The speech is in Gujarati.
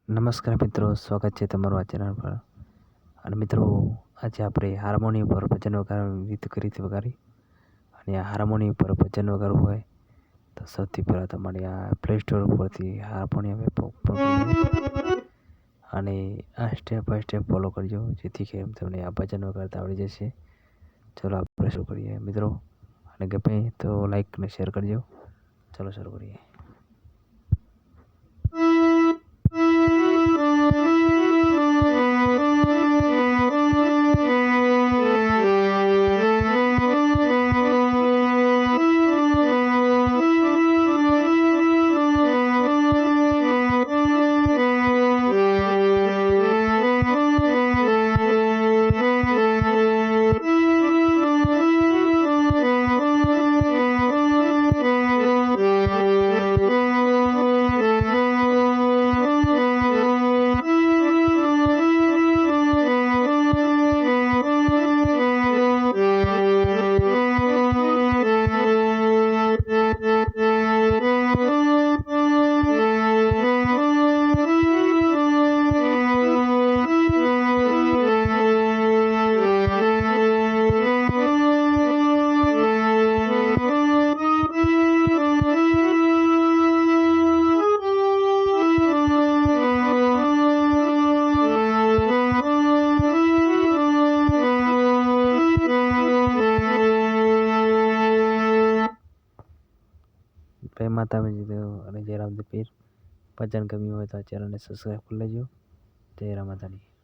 નમસ્કાર મિત્રો, સ્વાગત છે તમારું આ ચેનલ પર. અને મિત્રો, આજે આપણે હાર્મોનિયમ પર ભજન વગાડવાની રીત કરી રીતે વગાડી. અને આ હાર્મોનિયમ પર ભજન વગાડવું હોય તો સૌથી પહેલાં તમારે આ પ્લે સ્ટોર ઉપરથી હાર્મોનિયમ એપ ઓપન કરજો અને આ સ્ટેપ બાય સ્ટેપ ફોલો કરજો, જેથી કે તમને આ ભજન વગાડતા આવડી જશે. ચલો આપણે શરૂ કરીએ મિત્રો. અને ગમે તો લાઈક અને શેર કરજો. ચલો શરૂ કરીએ. જય માતાજી દેવ અને જય રામદેવ પીર. ભજન ગમ્યું હોય તો આ ચેનલને સબસ્ક્રાઈબ કરી લેજો. જય રામ માતાજી.